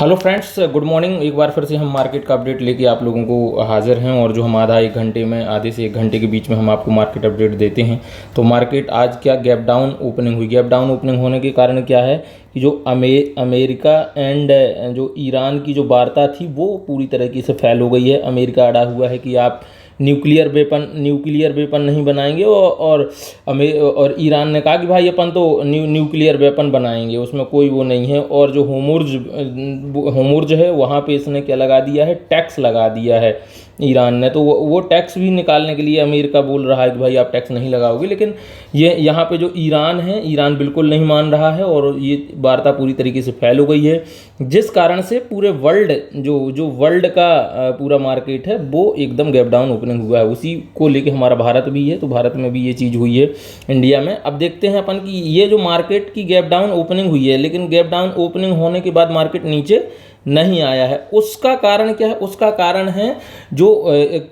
Hello friends, good morning. एक बार फिर से हम मार्केट का अपडेट लेके आप लोगों को हाजिर हैं और जो हम आधे से एक घंटे के बीच में हम आपको मार्केट अपडेट देते हैं। तो मार्केट आज क्या गैप डाउन ओपनिंग हुई। गैप डाउन ओपनिंग होने के कारण क्या है कि जो अमेरिका एंड जो ईरान की जो वार्ता थी वो पूरी तरीके से फेल हो गई है। अमेरिका अड़ा हुआ है कि आप न्यूक्लियर वेपन नहीं बनाएंगे और ईरान ने कहा कि भाई अपन तो न्यूक्लियर वेपन बनाएंगे, उसमें कोई वो नहीं है। और जो होमुर्ज है वहाँ पे इसने क्या लगा दिया है, टैक्स लगा दिया है ईरान ने। तो वो टैक्स भी निकालने के लिए अमेरिका बोल रहा है कि भाई आप टैक्स नहीं लगाओगे, लेकिन ये यहाँ पे जो ईरान है, ईरान बिल्कुल नहीं मान रहा है और ये वार्ता पूरी तरीके से फैल हो गई है, जिस कारण से पूरे वर्ल्ड जो वर्ल्ड का पूरा मार्केट है वो एकदम गैप डाउन ओपनिंग हुआ है। उसी को लेके हमारा भारत भी है, तो भारत में भी ये चीज़ हुई है इंडिया में। अब देखते हैं अपन कि ये जो मार्केट की गैप डाउन ओपनिंग हुई है, लेकिन गैप डाउन ओपनिंग होने के बाद मार्केट नीचे नहीं आया है। उसका कारण क्या है? उसका कारण है जो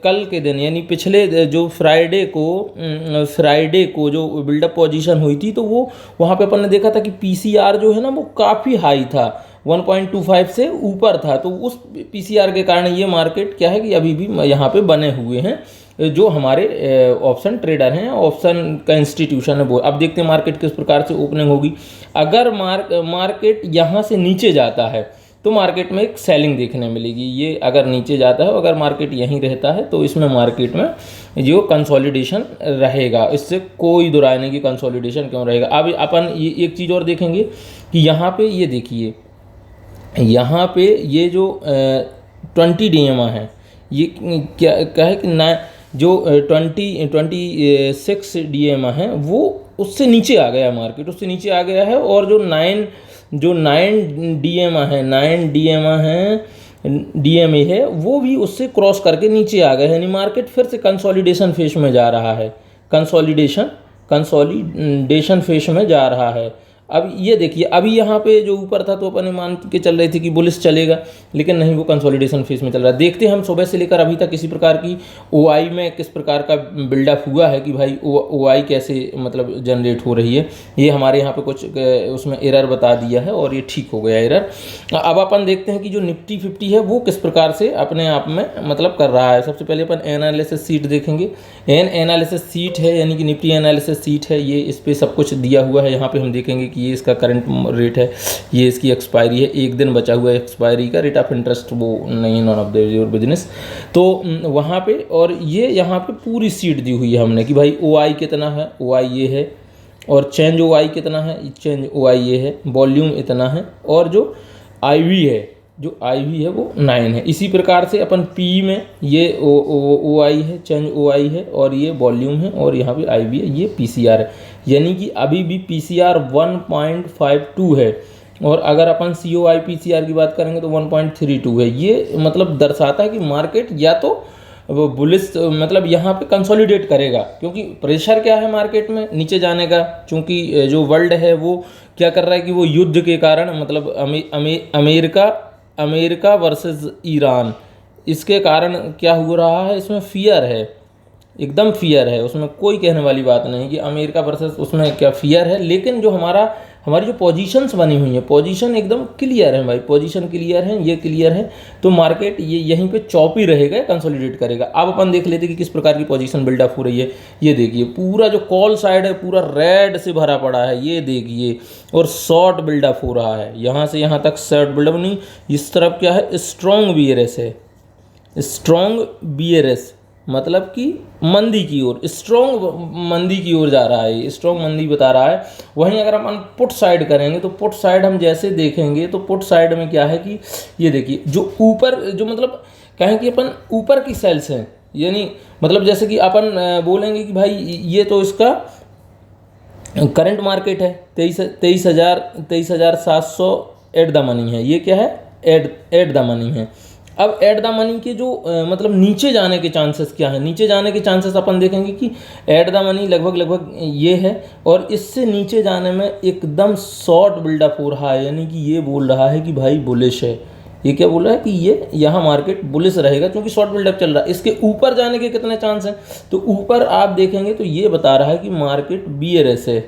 कल के दिन यानी पिछले जो फ्राइडे को जो बिल्डअप पोजीशन हुई थी, तो वो वहाँ पे अपन ने देखा था कि पीसीआर जो है ना वो काफ़ी हाई था, 1.25 से ऊपर था। तो उस पीसीआर के कारण ये मार्केट क्या है कि अभी भी यहाँ पे बने हुए हैं जो हमारे ऑप्शन ट्रेडर हैं, ऑप्शन का इंस्टीट्यूशन है वो। अब देखते हैं मार्केट किस प्रकार से ओपनिंग होगी। अगर मार्केट यहाँ से नीचे जाता है तो मार्केट में एक सेलिंग देखने मिलेगी। ये अगर नीचे जाता है, अगर मार्केट यहीं रहता है तो इसमें मार्केट में जो कंसोलिडेशन रहेगा, इससे कोई दुराय नहीं कि कंसोलिडेशन क्यों रहेगा। अब अपन ये एक चीज़ और देखेंगे कि यहाँ पे ये देखिए, यहाँ पे ये जो 20 DMA है, ये क्या है कि ना जो 26 DMA है वो उससे नीचे आ गया मार्केट, उससे नीचे आ गया है। और जो 9 DMA है वो भी उससे क्रॉस करके नीचे आ गए, यानी मार्केट फिर से कंसोलिडेशन फेज में जा रहा है, कंसोलिडेशन फेज में जा रहा है। अब ये देखिए, अभी यहाँ पे जो ऊपर था तो अपन मान के चल रहे थे कि बुलिश चलेगा, लेकिन नहीं, वो कंसोलिडेशन फेज में चल रहा है। देखते हैं हम सुबह से लेकर अभी तक किसी प्रकार की ओआई में किस प्रकार का बिल्डअप हुआ है कि भाई ओआई कैसे मतलब जनरेट हो रही है। ये हमारे यहाँ पे कुछ उसमें एरर बता दिया है और ये ठीक हो गया एरर। अब अपन देखते हैं कि जो निफ्टी 50 है वो किस प्रकार से अपने आप में मतलब कर रहा है। सबसे पहले अपन एनालिसिस सीट देखेंगे। एनालिसिस सीट है यानी कि निफ्टी एनालिसिस सीट है, ये इस पर सब कुछ दिया हुआ है। यहाँ पे हम देखेंगे कि ये इसका करंट रेट है, ये इसकी एक्सपायरी है, एक दिन बचा हुआ है एक्सपायरी का, रेट ऑफ इंटरेस्ट वो नहीं, नॉन ऑफ योर बिजनेस। तो वहाँ पे और ये यहाँ पे पूरी सीट दी हुई है हमने कि भाई ओआई कितना है, ओआई ये है, और चेंज ओआई कितना है, चेंज ओआई ये है, वॉल्यूम इतना है, और जो आईवी है, जो आईवी है वो 9 है। इसी प्रकार से अपन पी में ये ओआई है, चेंज ओआई है, और ये वॉल्यूम है, और यहाँ पे आईवी है, ये पीसीआर है। यानी कि अभी भी पीसीआर 1.52 है, और अगर अपन सीओआई पीसीआर की बात करेंगे तो 1.32 है। ये मतलब दर्शाता है कि मार्केट या तो वो बुलिश मतलब यहाँ पे कंसोलिडेट करेगा, क्योंकि प्रेशर क्या है मार्केट में नीचे जाने का, क्योंकि जो वर्ल्ड है वो क्या कर रहा है कि वो युद्ध के कारण मतलब अमेरिका वर्सेस ईरान, इसके कारण क्या हो रहा है, इसमें फियर है, एकदम फियर है, उसमें कोई कहने वाली बात नहीं कि अमेरिका वर्सेस, उसमें क्या फियर है। लेकिन जो हमारी जो पोजीशंस बनी हुई हैं, पोजीशन एकदम क्लियर है भाई, पोजीशन क्लियर है, ये क्लियर है, तो मार्केट ये यहीं पे चौपी रहेगा, कंसोलिडेट करेगा। अब अपन देख लेते कि किस प्रकार की पोजीशन बिल्डअप हो रही है। ये देखिए, पूरा जो कॉल साइड है पूरा रेड से भरा पड़ा है, ये देखिए, और शॉर्ट बिल्डअप हो रहा है, यहाँ से यहाँ तक शॉर्ट बिल्डअप नहीं, इस तरफ क्या है, स्ट्रॉन्ग बियरएस है, स्ट्रॉन्ग बियरएस मतलब कि मंदी की ओर, स्ट्रॉन्ग मंदी की ओर जा रहा है, स्ट्रॉन्ग मंदी बता रहा है। वहीं अगर अपन पुट साइड करेंगे तो पुट साइड हम जैसे देखेंगे तो पुट साइड में क्या है कि ये देखिए, जो ऊपर जो मतलब कहें कि अपन ऊपर की सेल्स हैं, यानी मतलब जैसे कि अपन बोलेंगे कि भाई ये तो इसका करंट मार्केट है 23,700 एट द मनी है, ये क्या है, एट द मनी है। अब एट द मनी के जो मतलब नीचे जाने के चांसेस क्या है, नीचे जाने के चांसेस अपन देखेंगे कि एट द मनी लगभग ये है, और इससे नीचे जाने में एकदम शॉर्ट बिल्डअप हो रहा है, यानी कि ये बोल रहा है कि भाई बुलिश है। ये क्या बोल रहा है कि ये यहाँ मार्केट बुलिश रहेगा क्योंकि शॉर्ट बिल्डअप चल रहा है। इसके ऊपर जाने के कितने चांस हैं, तो ऊपर आप देखेंगे तो ये बता रहा है कि मार्केट बियरएस है,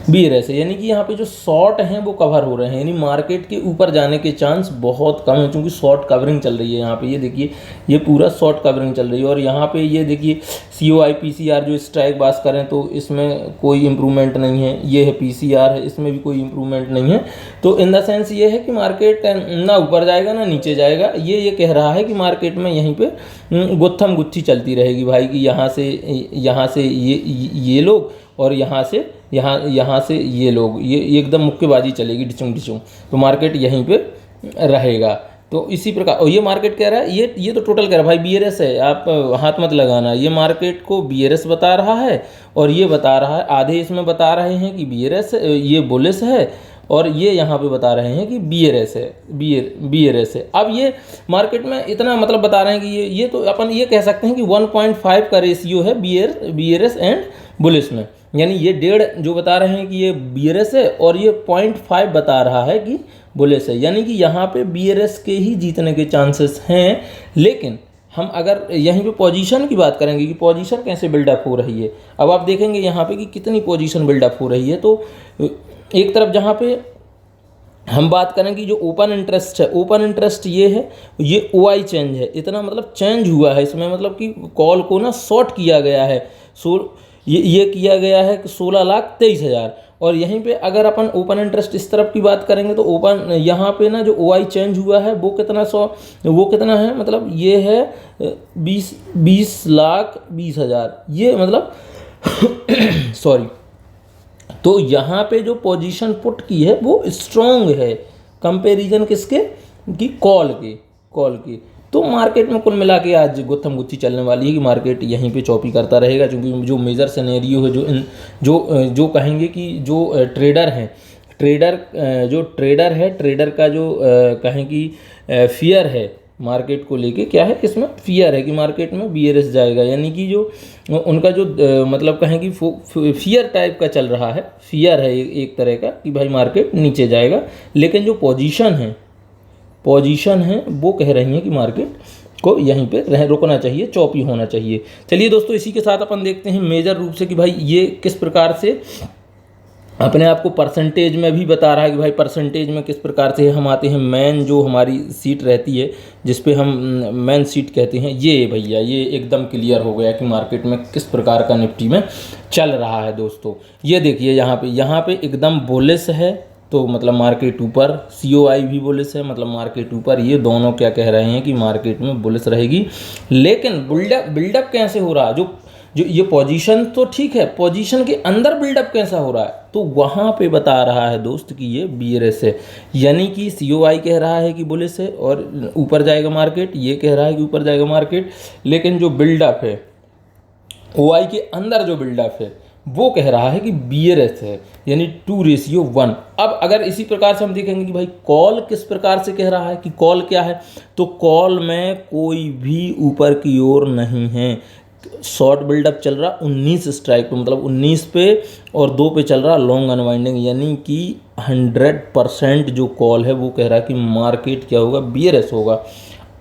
बीआरएस है, यानी कि यहाँ पे जो शॉर्ट हैं वो कवर हो रहे हैं, यानी मार्केट के ऊपर जाने के चांस बहुत कम है, क्योंकि शॉर्ट कवरिंग चल रही है यहाँ पे। ये देखिए ये पूरा शॉर्ट कवरिंग चल रही है। और यहाँ पे ये देखिए COI PCR जो स्ट्राइक बास करें तो इसमें कोई इम्प्रूवमेंट नहीं है, ये है PCR है, इसमें भी कोई इम्प्रूवमेंट नहीं है। तो इन द सेंस ये है कि मार्केट ना ऊपर जाएगा ना नीचे जाएगा। ये कह रहा है कि मार्केट में यहीं पे गुत्थम गुत्थी चलती रहेगी भाई, कि यहाँ से ये लोग और यहाँ से ये लोग, ये एकदम मुक्केबाजी चलेगी, डिचुंग डिचुंग। तो मार्केट यहीं पे रहेगा। तो इसी प्रकार, और ये मार्केट कह रहा है, ये तो टोटल कह रहा है भाई बीआरएस है, आप हाथ मत लगाना। ये मार्केट को बीआरएस बता रहा है और ये बता रहा है, आधे इसमें बता रहे हैं कि बीआरएस ये बुलिश है, और ये यहाँ पे बता रहे हैं कि बीआरएस है, बीआरएस है। अब ये मार्केट में इतना मतलब बता रहे हैं कि ये तो अपन ये कह सकते हैं कि 1.5 का रेशियो है बीआरएस एंड बुलिश में, यानी ये 1.5 जो बता रहे हैं कि ये बीआरएस है और ये 0.5 बता रहा है कि बुलिश है, यानी कि यहाँ पे बीआरएस के ही जीतने के चांसेस हैं। लेकिन हम अगर यहीं पे पोजीशन की बात करेंगे कि पोजीशन कैसे बिल्डअप हो रही है, अब आप देखेंगे यहाँ पे कि कितनी पोजीशन बिल्डअप हो रही है। तो एक तरफ जहाँ पे हम बात करें कि जो ओपन इंटरेस्ट है, ओपन इंटरेस्ट ये है, ये OI चेंज है, इतना मतलब चेंज हुआ है इसमें, मतलब कि कॉल को ना शॉर्ट किया गया है। ये किया गया है कि 16,23,000। और यहीं पे अगर अपन ओपन इंटरेस्ट इस तरफ की बात करेंगे तो ओपन यहाँ पे ना जो OI चेंज हुआ है वो कितना है, मतलब ये है 20,20,000, ये मतलब सॉरी। तो यहाँ पे जो पोजीशन पुट की है वो स्ट्रॉन्ग है, कंपैरिजन किसके की कॉल की। तो मार्केट में कुल मिला के आज गुत्थम गुत्थी चलने वाली है कि मार्केट यहीं पे चौपी करता रहेगा, क्योंकि जो मेजर सिनेरियो है, जो कहेंगे कि जो ट्रेडर हैं, ट्रेडर का जो कहें कि फियर है मार्केट को लेके, क्या है इसमें फियर है कि मार्केट में बीआरएस जाएगा, यानी कि जो उनका जो मतलब कहें कि फियर टाइप का चल रहा है, फियर है एक तरह का कि भाई मार्केट नीचे जाएगा। लेकिन जो पोजीशन है वो कह रही हैं कि मार्केट को यहीं पे रुकना चाहिए, चौपी होना चाहिए। चलिए दोस्तों, इसी के साथ अपन देखते हैं मेजर रूप से कि भाई ये किस प्रकार से अपने आप को परसेंटेज में भी बता रहा है कि भाई परसेंटेज में किस प्रकार से हम आते हैं। मेन जो हमारी सीट रहती है जिस पे हम मेन सीट कहते हैं, ये भैया ये एकदम क्लियर हो गया कि मार्केट में किस प्रकार का निफ्टी में चल रहा है। दोस्तों ये देखिए यहाँ पे एकदम बुलिश है, तो मतलब मार्केट ऊपर, COI भी बुलिश है, मतलब मार्केट ऊपर। ये दोनों क्या कह रहे हैं कि मार्केट में बुलिश रहेगी। लेकिन बिल्डअप कैसे हो रहा है, जो ये पोजीशन तो ठीक है, पोजीशन के अंदर बिल्डअप कैसा हो रहा है, तो वहाँ पे बता रहा है दोस्त कि ये बीआरएस है, यानी कि COI कह रहा है कि बुलिश है और ऊपर जाएगा मार्केट, ये कह रहा है कि ऊपर जाएगा मार्केट। लेकिन जो बिल्डअप है OI के अंदर, जो बिल्डअप है वो कह रहा है कि बीआरएस है, यानी 2:1। अब अगर इसी प्रकार से हम देखेंगे कि भाई कॉल किस प्रकार से कह रहा है कि कॉल क्या है, तो कॉल में कोई भी ऊपर की ओर नहीं है। शॉर्ट बिल्डअप चल रहा 19 स्ट्राइक पे, मतलब 19 पे और 2 पे चल रहा लॉन्ग अनवाइंडिंग, यानी कि 100% जो कॉल है वो कह रहा है कि मार्केट क्या होगा, बीआरएस होगा।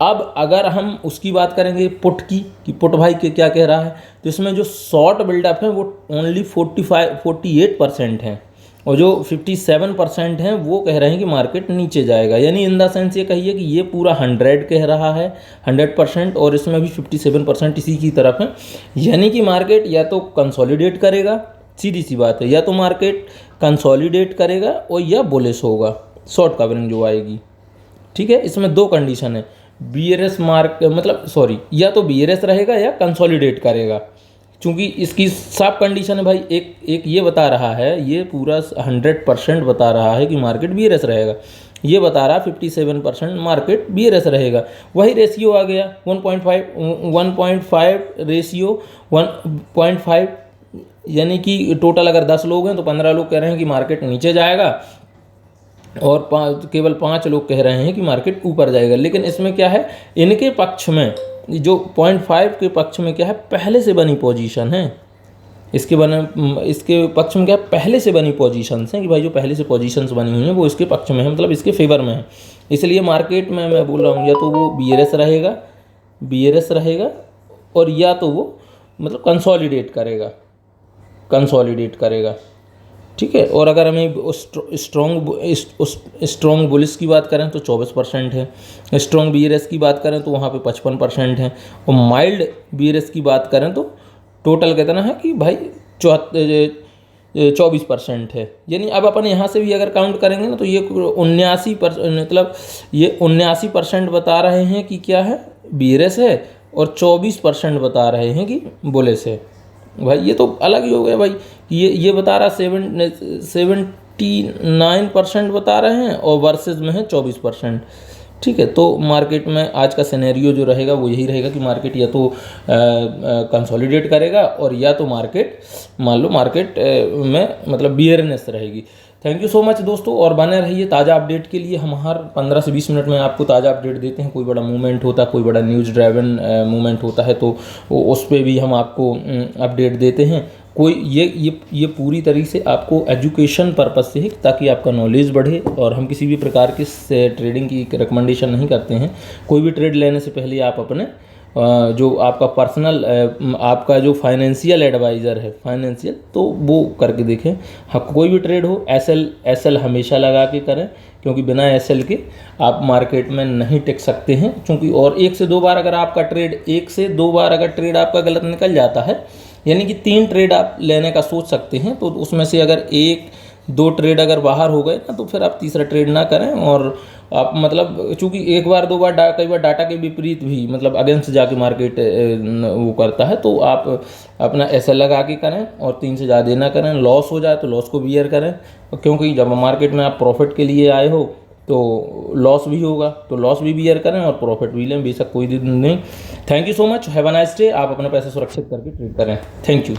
अब अगर हम उसकी बात करेंगे पुट की, कि पुट भाई के क्या कह रहा है, तो इसमें जो शॉर्ट बिल्डअप है वो ओनली 48% है, और जो 57% हैं वो कह रहे हैं कि मार्केट नीचे जाएगा। यानी इन द सेंस ये कहिए कि ये पूरा 100 कह रहा है 100%, और इसमें भी 57% इसी की तरफ है। यानी कि मार्केट या तो कंसोलिडेट करेगा, सीधी सी बात है, या तो मार्केट कंसोलिडेट करेगा और या बुलिश होगा, शॉर्ट कवरिंग जो आएगी। ठीक है, इसमें 2 कंडीशन है, बीआरएस या तो बीआरएस रहेगा या कंसोलिडेट करेगा। चूँकि इसकी साफ कंडीशन है भाई, एक ये बता रहा है, ये पूरा 100% बता रहा है कि मार्केट बीआरएस रहेगा, ये बता रहा है 57% मार्केट बीआरएस रहेगा। वही रेशियो आ गया 1.5 रेशियो 1.5, यानी कि टोटल अगर 10 लोग हैं तो 15 लोग कह रहे हैं कि मार्केट नीचे जाएगा और केवल 5 लोग कह रहे हैं कि मार्केट ऊपर जाएगा। लेकिन इसमें क्या है, इनके पक्ष में जो 0.5 के पक्ष में क्या है, पहले से बनी पोजीशन है, इसके पक्ष में क्या है, पहले से बनी पोजीशंस हैं कि भाई जो पहले से पोजीशंस बनी हुई हैं वो इसके पक्ष में है, मतलब इसके फेवर में है। इसलिए मार्केट में मैं बोल रहा हूँ या तो वो बीआरएस रहेगा और या तो वो मतलब कंसोलिडेट करेगा। ठीक है। और अगर हमें स्ट्रॉन्ग बुलिस की बात करें तो 24% है, स्ट्रॉन्ग बीयरएस की बात करें तो वहाँ पे 55% है, और माइल्ड बीयरएस की बात करें तो टोटल कितना है कि भाई 24% है। यानी अब अपन यहाँ से भी अगर काउंट करेंगे ना तो ये 79% मतलब ये 79% बता रहे हैं कि क्या है, बीयरएस है, और 24% बता रहे हैं कि बुलिस है। भाई ये तो अलग ही हो गया भाई। ये बता रहा 79% बता रहे हैं और वर्सेस में है 24%। ठीक है, तो मार्केट में आज का सिनेरियो जो रहेगा वो यही रहेगा कि मार्केट या तो कंसोलिडेट करेगा और या तो मार्केट मान लो मार्केट में मतलब बियरनेस रहेगी। थैंक यू सो मच दोस्तों, और बने रहिए ताज़ा अपडेट के लिए। हम हर 15 से 20 मिनट में आपको ताज़ा अपडेट देते हैं। कोई बड़ा मूवमेंट होता है, कोई बड़ा न्यूज़ ड्राइवन मूवमेंट होता है तो उस पर भी हम आपको अपडेट देते हैं। कोई ये पूरी तरीके से आपको एजुकेशन पर्पस से है ताकि आपका नॉलेज बढ़े, और हम किसी भी प्रकार की ट्रेडिंग की रिकमेंडेशन नहीं करते हैं। कोई भी ट्रेड लेने से पहले आप अपने जो आपका पर्सनल आपका जो फाइनेंशियल एडवाइज़र है फाइनेंशियल, तो वो करके देखें। हाँ, कोई भी ट्रेड हो एसएल हमेशा लगा के करें, क्योंकि बिना एसएल के आप मार्केट में नहीं टिक सकते हैं। क्योंकि और 1 से 2 बार अगर आपका ट्रेड 1 से 2 बार अगर ट्रेड आपका गलत निकल जाता है, यानी कि 3 ट्रेड आप लेने का सोच सकते हैं, तो उसमें से अगर 1-2 ट्रेड अगर बाहर हो गए ना तो फिर आप तीसरा ट्रेड ना करें। और आप मतलब चूंकि 1 बार 2 बार कई बार डाटा के विपरीत भी मतलब अगेंस्ट जाके मार्केट वो करता है, तो आप अपना ऐसा लगा के करें और 3 से ज़्यादा ना करें। लॉस हो जाए तो लॉस को बियर करें, क्योंकि जब मार्केट में आप प्रॉफिट के लिए आए हो तो लॉस भी होगा, तो लॉस भी बियर करें और प्रॉफिट भी लें, बेशक कोई दिन नहीं। Thank you so much, have a nice day. आप अपने पैसे सुरक्षित करके ट्रेड करें। Thank you.